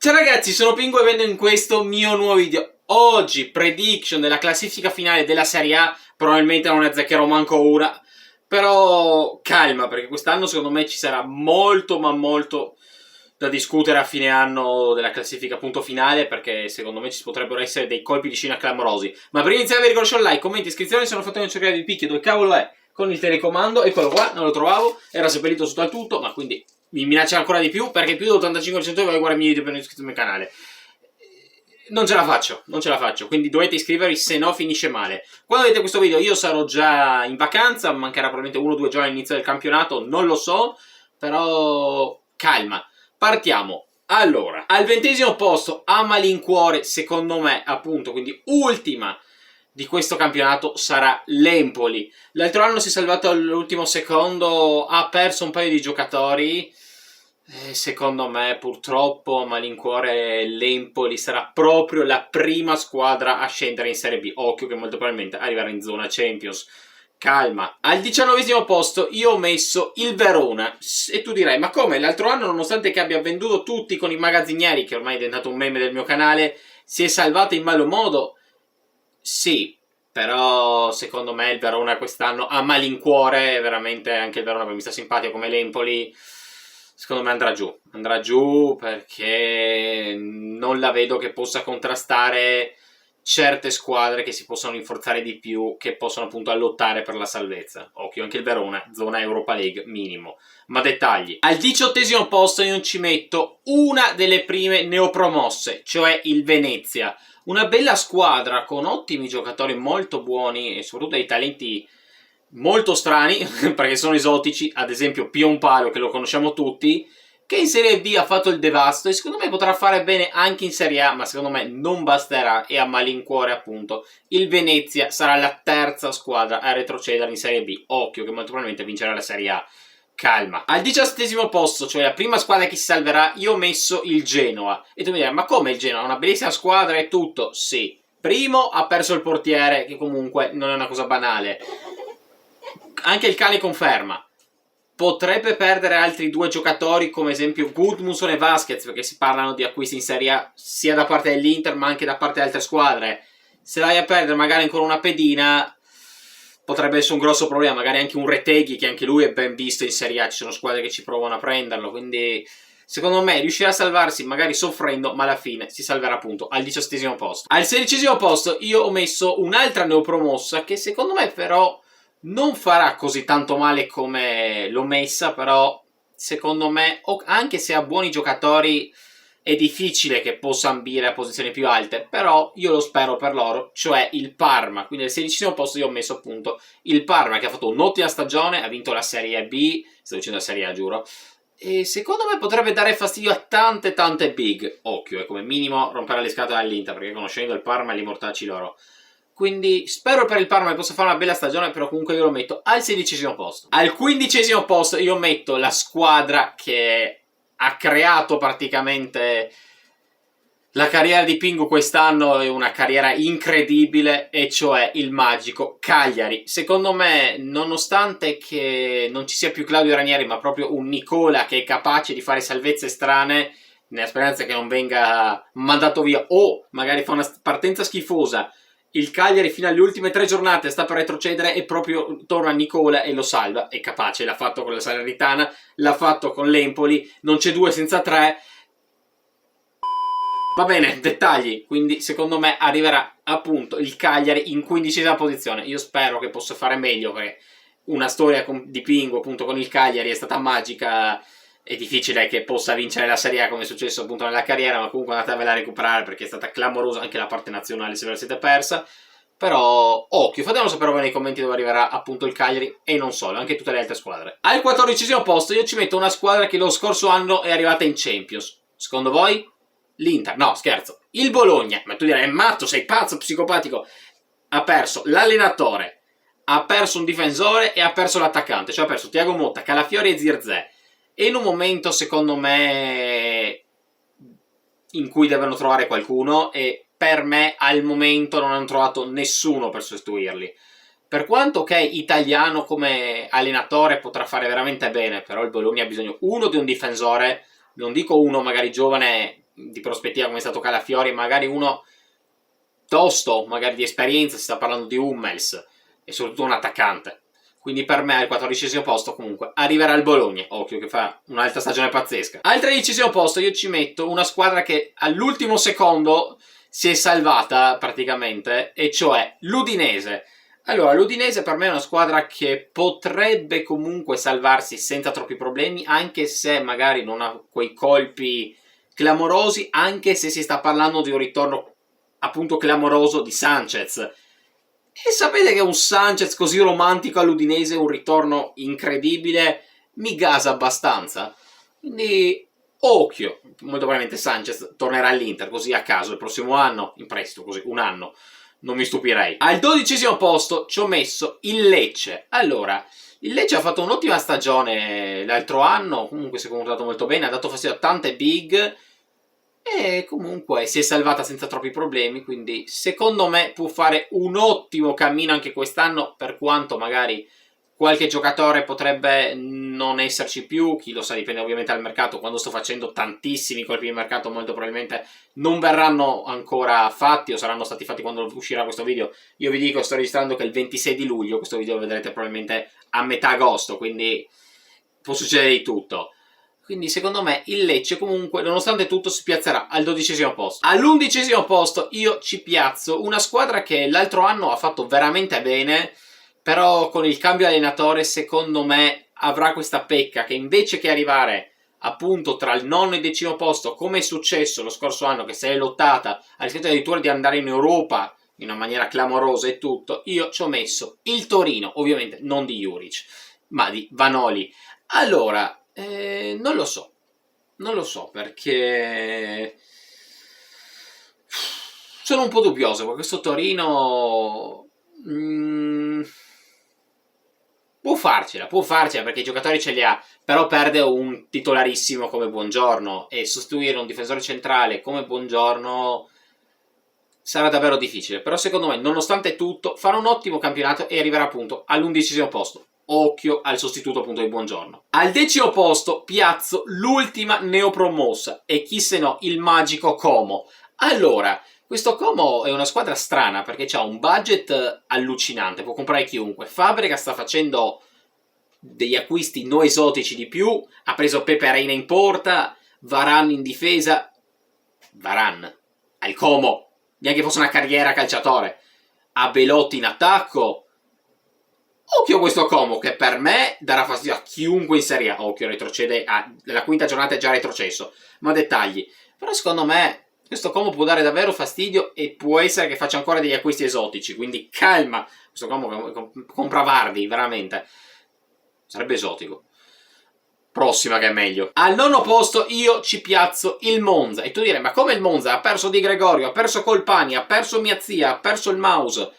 Ciao ragazzi, sono Pingu e vengo in questo mio nuovo video. Oggi, prediction della classifica finale della Serie A. Probabilmente non ne azzeccherò manco una. Però calma, perché quest'anno secondo me ci sarà molto ma molto da discutere a fine anno della classifica appunto finale, perché secondo me ci potrebbero essere dei colpi di scena clamorosi. Ma prima di iniziare vi ricordo like, commenti, iscrizioni, se non fate un cercare di picchio, dove cavolo è? Con il telecomando, eccolo qua, non lo trovavo, era seppellito sotto al tutto, ma quindi mi minaccia ancora di più, perché più dell'85% vuole guardare i miei video per non iscritto al mio canale. Non ce la faccio, non ce la faccio, quindi dovete iscrivervi, se no finisce male. Quando vedete questo video io sarò già in vacanza, mancherà probabilmente 1 o 2 giorni all'inizio del campionato, non lo so, però calma. Partiamo. Allora, al 20° posto, a malincuore, secondo me, appunto, quindi ultima di questo campionato sarà l'Empoli. L'altro anno si è salvato all'ultimo secondo, ha perso un paio di giocatori. Secondo me, purtroppo, a malincuore, l'Empoli sarà proprio la prima squadra a scendere in Serie B. Occhio che molto probabilmente arriverà in zona Champions. Calma. Al 19° posto io ho messo il Verona. E tu direi, ma come? L'altro anno, nonostante che abbia venduto tutti con i magazzinieri, che ormai è diventato un meme del mio canale, si è salvato in malo modo? Sì, però secondo me il Verona quest'anno a malincuore, veramente anche il Verona mi sta simpatico come l'Empoli, secondo me andrà giù perché non la vedo che possa contrastare certe squadre che si possono rinforzare di più, che possono appunto lottare per la salvezza. Occhio, anche il Verona, zona Europa League minimo. Ma dettagli. Al 18° posto io ci metto una delle prime neopromosse, cioè il Venezia. Una bella squadra con ottimi giocatori molto buoni e soprattutto dei talenti molto strani, perché sono esotici, ad esempio Pionpalo, che lo conosciamo tutti, che in Serie B ha fatto il devasto e secondo me potrà fare bene anche in Serie A, ma secondo me non basterà e a malincuore appunto il Venezia sarà la terza squadra a retrocedere in Serie B. Occhio che molto probabilmente vincerà la Serie A. Calma. Al 17° posto, cioè la prima squadra che si salverà, io ho messo il Genoa. E tu mi dirai, ma come il Genoa? Una bellissima squadra e tutto? Sì. Primo ha perso il portiere, che comunque non è una cosa banale. Anche il cane conferma. Potrebbe perdere altri 2 giocatori, come esempio Gudmundsson e Vasquez, perché si parlano di acquisti in Serie A sia da parte dell'Inter ma anche da parte di altre squadre. Se vai a perdere magari ancora una pedina, potrebbe essere un grosso problema. Magari anche un Retegui, che anche lui è ben visto in Serie A, ci sono squadre che ci provano a prenderlo, quindi secondo me riuscirà a salvarsi magari soffrendo, ma alla fine si salverà appunto al 17° posto. Al 16° posto io ho messo un'altra neopromossa che secondo me però non farà così tanto male come l'ho messa, però secondo me, anche se ha buoni giocatori, è difficile che possa ambire a posizioni più alte, però io lo spero per loro, cioè il Parma. Quindi al 16° posto io ho messo appunto il Parma, che ha fatto un'ottima stagione, ha vinto la Serie B, sto dicendo la Serie A, giuro, e secondo me potrebbe dare fastidio a tante big. Occhio, come minimo romperà le scatole all'Inter, perché conoscendo il Parma li mortacci loro. Quindi spero per il Parma che possa fare una bella stagione, però comunque io lo metto al 16° posto. Al 15° posto io metto la squadra che ha creato praticamente la carriera di Pingu quest'anno, è una carriera incredibile, e cioè il magico Cagliari. Secondo me, nonostante che non ci sia più Claudio Ranieri, ma proprio un Nicola che è capace di fare salvezze strane, nella speranza che non venga mandato via o magari fa una partenza schifosa, il Cagliari fino alle ultime 3 giornate sta per retrocedere e proprio torna Nicola e lo salva. È capace, l'ha fatto con la Salernitana, l'ha fatto con l'Empoli, non c'è 2 senza 3. Va bene, dettagli, quindi secondo me arriverà appunto il Cagliari in 15ª posizione. Io spero che possa fare meglio, perché una storia di Pingu appunto con il Cagliari è stata magica. È difficile che possa vincere la Serie A come è successo appunto nella carriera, ma comunque andatevela a recuperare perché è stata clamorosa anche la parte nazionale se ve la siete persa. Però occhio, fatemelo sapere voi nei commenti dove arriverà appunto il Cagliari e non solo, anche tutte le altre squadre. Al 14° posto io ci metto una squadra che lo scorso anno è arrivata in Champions. Secondo voi? L'Inter? No, scherzo. Il Bologna. Ma tu dirai, è matto, sei pazzo, psicopatico. Ha perso l'allenatore, ha perso un difensore e ha perso l'attaccante. Cioè ha perso Thiago Motta, Calafiori e Zirkzee. E in un momento, secondo me, in cui devono trovare qualcuno, e per me al momento non hanno trovato nessuno per sostituirli. Per quanto che italiano come allenatore potrà fare veramente bene, però il Bologna ha bisogno di un difensore, non dico uno magari giovane di prospettiva come è stato Calafiori, magari uno tosto, magari di esperienza, si sta parlando di Hummels, e soprattutto un attaccante. Quindi per me al 14° posto comunque arriverà il Bologna, occhio che fa un'altra stagione pazzesca. Al 13° posto io ci metto una squadra che all'ultimo secondo si è salvata praticamente, e cioè l'Udinese. Allora, l'Udinese per me è una squadra che potrebbe comunque salvarsi senza troppi problemi, anche se magari non ha quei colpi clamorosi, anche se si sta parlando di un ritorno appunto clamoroso di Sanchez. E sapete che un Sanchez così romantico all'Udinese, un ritorno incredibile, mi gasa abbastanza. Quindi occhio, molto probabilmente Sanchez tornerà all'Inter così a caso il prossimo anno, in prestito, così un anno, non mi stupirei. Al 12° posto ci ho messo il Lecce. Allora, il Lecce ha fatto un'ottima stagione l'altro anno, comunque si è comportato molto bene, ha dato fastidio a tante big, e comunque si è salvata senza troppi problemi, quindi secondo me può fare un ottimo cammino anche quest'anno, per quanto magari qualche giocatore potrebbe non esserci più, chi lo sa, dipende ovviamente dal mercato. Quando sto facendo tantissimi colpi di mercato molto probabilmente non verranno ancora fatti o saranno stati fatti quando uscirà questo video. Io vi dico, sto registrando che il 26 di luglio, questo video lo vedrete probabilmente a metà agosto, quindi può succedere di tutto. Quindi secondo me il Lecce comunque, nonostante tutto, si piazzerà al 12° posto. All'11° posto io ci piazzo una squadra che l'altro anno ha fatto veramente bene, però con il cambio allenatore secondo me avrà questa pecca che invece che arrivare appunto tra il 9° e il 10° posto, come è successo lo scorso anno, che se l'è lottata, ha rischiato addirittura di andare in Europa in una maniera clamorosa e tutto, io ci ho messo il Torino, ovviamente non di Juric, ma di Vanoli. Allora, non lo so perché sono un po' dubbioso, perché questo Torino può farcela perché i giocatori ce li ha, però perde un titolarissimo come Buongiorno, e sostituire un difensore centrale come Buongiorno sarà davvero difficile. Però secondo me, nonostante tutto, farà un ottimo campionato e arriverà appunto all'11° posto. Occhio al sostituto appunto di Buongiorno. Al 10° posto piazzo l'ultima neopromossa, e chi se no il magico Como. Allora, questo Como è una squadra strana perché ha un budget allucinante, può comprare chiunque. Fabregas sta facendo degli acquisti non esotici di più, ha preso Pepe Reina in porta, Varane in difesa. Varane al Como, neanche fosse una carriera calciatore. Ha Belotti in attacco. Occhio questo Como, che per me darà fastidio a chiunque in Serie A. Occhio, retrocede, la quinta giornata è già retrocesso, ma dettagli. Però secondo me questo Como può dare davvero fastidio, e può essere che faccia ancora degli acquisti esotici, quindi calma. Questo Como compra Vardy, veramente. Sarebbe esotico. Prossima che è meglio. Al 9° posto io ci piazzo il Monza. E tu direi, ma come il Monza? Ha perso Di Gregorio, ha perso Colpani, ha perso Mia Zia, ha perso il Mouse.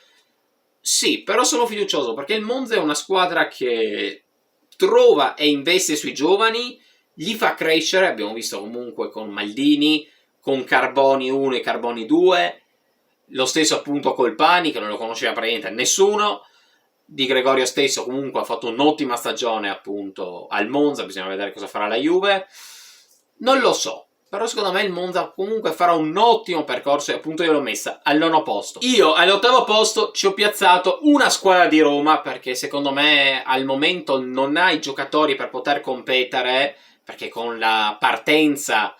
Sì, però sono fiducioso perché il Monza è una squadra che trova e investe sui giovani, li fa crescere. Abbiamo visto comunque con Maldini, con Carboni 1 e Carboni 2, lo stesso appunto Colpani, che non lo conosceva praticamente nessuno. Di Gregorio stesso comunque ha fatto un'ottima stagione appunto al Monza, bisogna vedere cosa farà la Juve. Non lo so, però secondo me il Monza comunque farà un ottimo percorso, e appunto io l'ho messa al 9° posto. Io all'8° posto ci ho piazzato una squadra di Roma, perché secondo me al momento non ha i giocatori per poter competere, perché con la partenza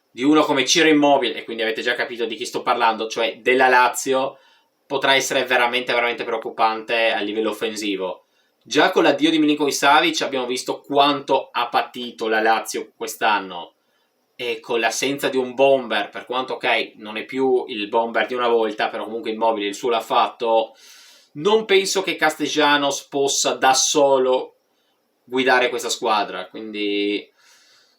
di uno come Ciro Immobile, e quindi avete già capito di chi sto parlando, cioè della Lazio, potrà essere veramente veramente preoccupante a livello offensivo. Già con l'addio di Milinkovic-Savic abbiamo visto quanto ha patito la Lazio quest'anno, e con l'assenza di un bomber, per quanto ok non è più il bomber di una volta, però comunque Immobile il suo l'ha fatto, non penso che Castellanos possa da solo guidare questa squadra, quindi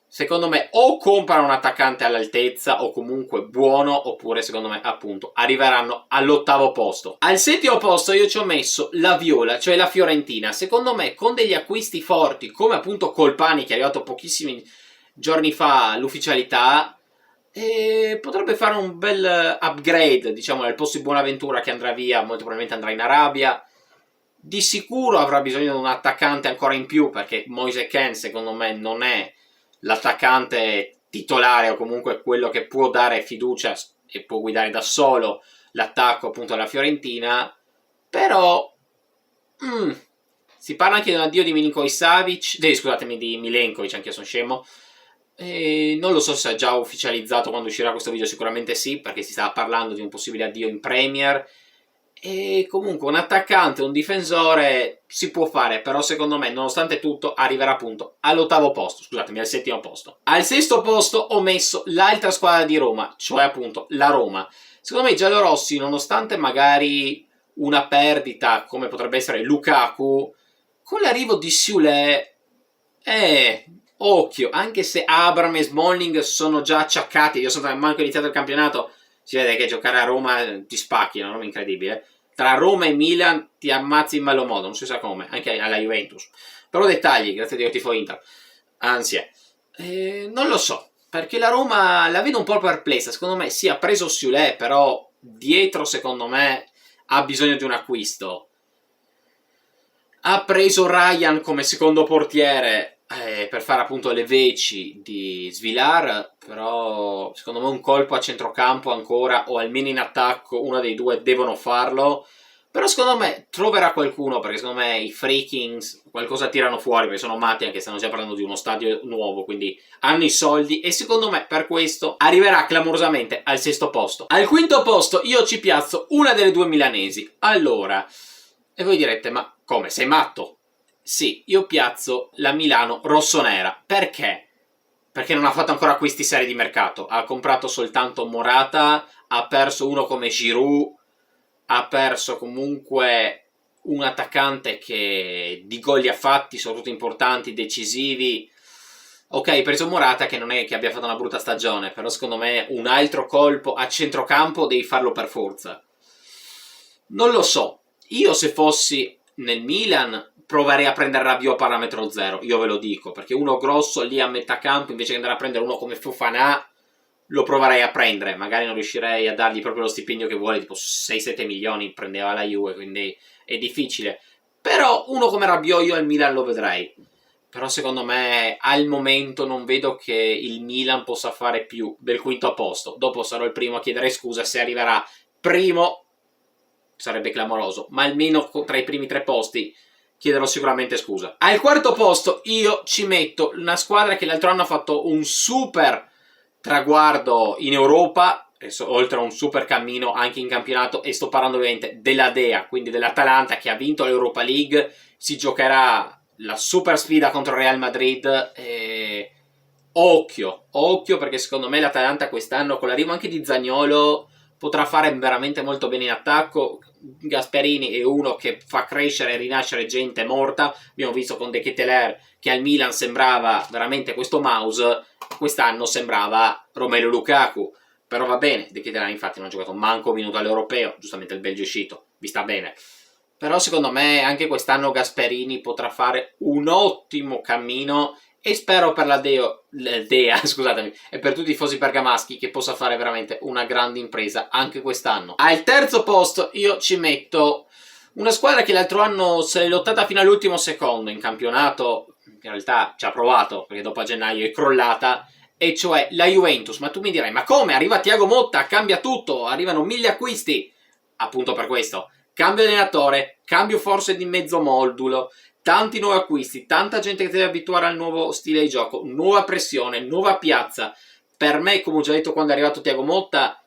secondo me o comprano un attaccante all'altezza o comunque buono, oppure secondo me appunto arriveranno all'8° posto. Al 7° posto io ci ho messo la Viola, cioè la Fiorentina. Secondo me con degli acquisti forti come appunto Colpani, che è arrivato pochissimi giorni fa all'ufficialità, potrebbe fare un bel upgrade, diciamo, al posto di Buonaventura che andrà via, molto probabilmente andrà in Arabia. Di sicuro avrà bisogno di un attaccante ancora in più, perché Moise Kean secondo me non è l'attaccante titolare o comunque quello che può dare fiducia e può guidare da solo l'attacco appunto alla Fiorentina, però si parla anche di un addio di Milinkovic Savic, scusatemi, di Milenkovic, anche io sono scemo. E non lo so se è già ufficializzato quando uscirà questo video, sicuramente sì, perché si stava parlando di un possibile addio in Premier. E comunque un attaccante, un difensore si può fare, però secondo me, nonostante tutto, arriverà appunto all'8° posto, scusatemi, al 7° posto. Al 6° posto ho messo l'altra squadra di Roma, cioè appunto la Roma. Secondo me i giallorossi, nonostante magari una perdita come potrebbe essere Lukaku, con l'arrivo di Sule, occhio, anche se Abraham e Smalling sono già acciaccati, io sono manco iniziato il campionato, si vede che giocare a Roma ti spacchi, è una roba incredibile. Tra Roma e Milan ti ammazzi in malo modo, non si sa come, anche alla Juventus. Però dettagli, grazie a Dio tifo Inter. Ansie. Non lo so, perché la Roma la vedo un po' perplessa, secondo me sì, ha preso Sule, però dietro secondo me ha bisogno di un acquisto. Ha preso Ryan come secondo portiere per fare appunto le veci di Svilar, però secondo me un colpo a centrocampo ancora, o almeno in attacco, uno dei due devono farlo. Però secondo me troverà qualcuno, perché secondo me i Freakings qualcosa tirano fuori, perché sono matti, anche stanno già parlando di uno stadio nuovo, quindi hanno i soldi, e secondo me per questo arriverà clamorosamente al 6° posto. Al 5° posto io ci piazzo una delle due milanesi. Allora, e voi direte, ma come, sei matto? Sì, io piazzo la Milano rossonera. Perché? Perché non ha fatto ancora acquisti seri di mercato. Ha comprato soltanto Morata, ha perso uno come Giroud, ha perso comunque un attaccante che di gol li ha fatti, soprattutto importanti, decisivi. Ok, hai preso Morata, che non è che abbia fatto una brutta stagione, però secondo me un altro colpo a centrocampo devi farlo per forza. Non lo so. Io se fossi nel Milan proverei a prendere Rabiot a parametro zero, io ve lo dico, perché uno grosso lì a metà campo, invece che andare a prendere uno come Fofana, lo proverei a prendere. Magari non riuscirei a dargli proprio lo stipendio che vuole, tipo 6-7 milioni prendeva la Juve, quindi è difficile. Però uno come Rabiot io al Milan lo vedrei. Però secondo me al momento non vedo che il Milan possa fare più del 5° posto. Dopo sarò il primo a chiedere scusa se arriverà primo, sarebbe clamoroso, ma almeno tra i primi 3 posti chiederò sicuramente scusa. Al 4° posto io ci metto una squadra che l'altro anno ha fatto un super traguardo in Europa, oltre a un super cammino anche in campionato, e sto parlando ovviamente della Dea, quindi dell'Atalanta, che ha vinto l'Europa League. Si giocherà la super sfida contro il Real Madrid. Occhio, perché secondo me l'Atalanta quest'anno, con l'arrivo anche di Zaniolo, potrà fare veramente molto bene in attacco. Gasperini è uno che fa crescere e rinascere gente morta. Abbiamo visto con De Ketelaere che al Milan sembrava veramente questo mouse, quest'anno sembrava Romelu Lukaku. Però va bene, De Ketelaere infatti non ha giocato manco un minuto all'Europeo, giustamente il Belgio è uscito, vi sta bene. Però secondo me anche quest'anno Gasperini potrà fare un ottimo cammino, e spero per la Dea, scusatemi, e per tutti i tifosi bergamaschi che possa fare veramente una grande impresa anche quest'anno. Al 3° posto io ci metto una squadra che l'altro anno se l'è lottata fino all'ultimo secondo in campionato, in realtà ci ha provato perché dopo a gennaio è crollata, e cioè la Juventus. Ma tu mi dirai, ma come? Arriva Thiago Motta, cambia tutto, arrivano 1000 acquisti. Appunto per questo. Cambio allenatore, cambio forse di mezzo modulo, tanti nuovi acquisti, tanta gente che deve abituare al nuovo stile di gioco, nuova pressione, nuova piazza. Per me, come ho già detto quando è arrivato Thiago Motta,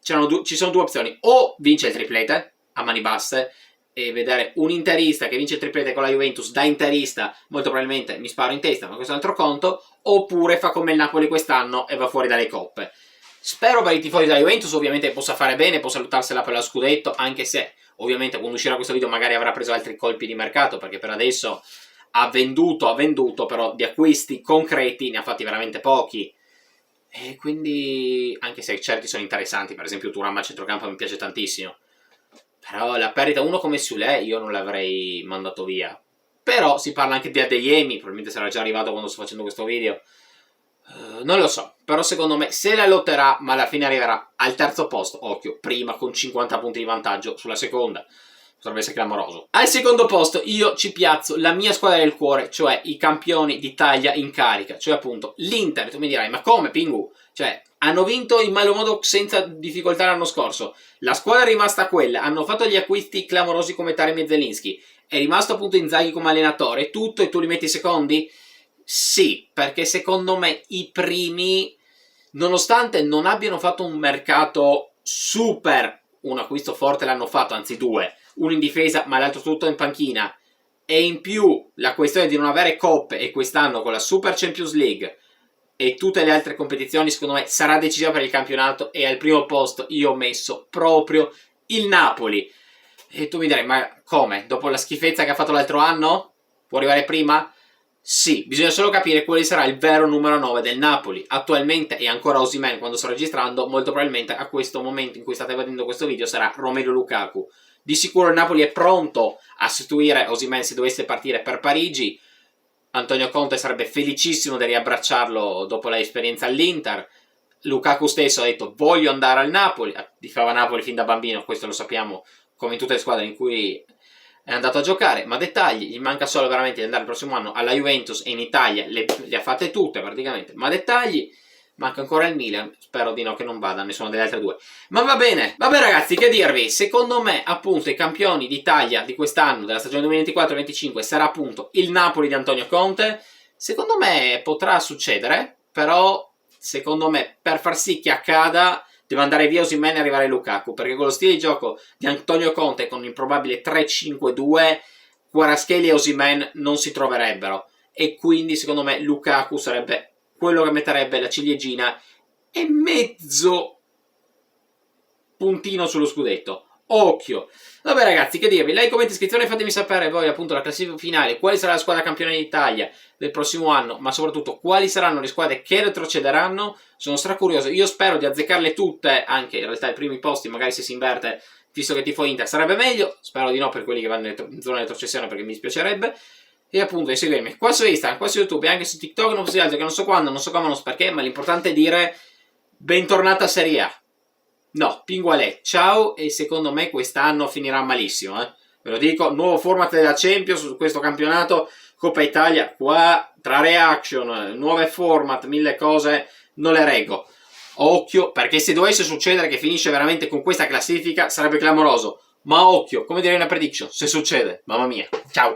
ci sono 2 opzioni: o vince il triplete a mani basse, e vedere un interista che vince il triplete con la Juventus da interista, molto probabilmente mi sparo in testa, ma questo è un altro conto, oppure fa come il Napoli quest'anno e va fuori dalle coppe. Spero per i tifosi della Juventus ovviamente possa fare bene, possa lottarsela per lo scudetto, anche se ovviamente quando uscirà questo video magari avrà preso altri colpi di mercato, perché per adesso ha venduto, però di acquisti concreti ne ha fatti veramente pochi. E quindi, anche se certi sono interessanti, per esempio Thuram a centrocampo mi piace tantissimo, però la perdita uno come Sule io non l'avrei mandato via. Però si parla anche di Adeyemi, probabilmente sarà già arrivato quando sto facendo questo video. Non lo so, però secondo me se la lotterà, ma alla fine arriverà al 3° posto. Occhio, prima con 50 punti di vantaggio sulla seconda. potrebbe essere clamoroso. Al secondo posto io ci piazzo la mia squadra del cuore, cioè i campioni d'Italia in carica, cioè appunto l'Inter. Tu mi dirai, ma come Pingu? Cioè, hanno vinto in malo modo senza difficoltà l'anno scorso, la squadra è rimasta quella, hanno fatto gli acquisti clamorosi come Taremi e Zelinski, è rimasto appunto Inzaghi come allenatore, tutto, e tu li metti secondi? Sì, perché secondo me i primi, nonostante non abbiano fatto un mercato super, un acquisto forte l'hanno fatto, anzi due, uno in difesa ma l'altro tutto in panchina, e in più la questione di non avere coppe, e quest'anno con la Super Champions League e tutte le altre competizioni secondo me sarà decisiva per il campionato, e al primo posto io ho messo proprio il Napoli. E tu mi direi, ma come? Dopo la schifezza che ha fatto l'altro anno? Può arrivare prima? Sì, bisogna solo capire quale sarà il vero numero 9 del Napoli. Attualmente è ancora Osimhen quando sto registrando, molto probabilmente a questo momento in cui state vedendo questo video sarà Romelu Lukaku. Di sicuro il Napoli è pronto a sostituire Osimhen se dovesse partire per Parigi. Antonio Conte sarebbe felicissimo di riabbracciarlo dopo l'esperienza all'Inter. Lukaku stesso ha detto voglio andare al Napoli, tifava Napoli fin da bambino, questo lo sappiamo, come in tutte le squadre in cui è andato a giocare, ma dettagli, gli manca solo veramente di andare il prossimo anno alla Juventus, e in Italia le ha fatte tutte praticamente, ma dettagli, manca ancora il Milan, spero di no che non vada nessuna delle altre due. Ma va bene, vabbè ragazzi, che dirvi, secondo me appunto i campioni d'Italia di quest'anno, della stagione 2024-2025, sarà appunto il Napoli di Antonio Conte. Secondo me potrà succedere, però secondo me per far sì che accada deve andare via Osimhen e arrivare Lukaku, perché con lo stile di gioco di Antonio Conte, con il probabile 3-5-2, Kvaratskhelia e Osimhen non si troverebbero, e quindi secondo me Lukaku sarebbe quello che metterebbe la ciliegina e mezzo puntino sullo scudetto. Occhio! Vabbè ragazzi, che dirvi, like, commenti, iscrizione, fatemi sapere voi appunto la classifica finale, quale sarà la squadra campione d'Italia del prossimo anno, ma soprattutto quali saranno le squadre che retrocederanno. Sono stracurioso, io spero di azzeccarle tutte, anche in realtà i primi posti, magari se si inverte, visto che tifo Inter sarebbe meglio, spero di no per quelli che vanno in zona di retrocessione, perché mi dispiacerebbe. E appunto di seguirmi qua su Instagram, qua su YouTube e anche su TikTok, non fosse altro che non so quando, non so come, non so perché, ma l'importante è dire bentornata a Serie A. No, Pingualè, ciao, e secondo me quest'anno finirà malissimo, ve lo dico, nuovo format della Champions su questo campionato, Coppa Italia, qua tra reaction, nuove format, mille cose, non le reggo. Occhio, perché se dovesse succedere che finisce veramente con questa classifica sarebbe clamoroso, ma occhio, come direi una prediction, se succede, mamma mia, ciao!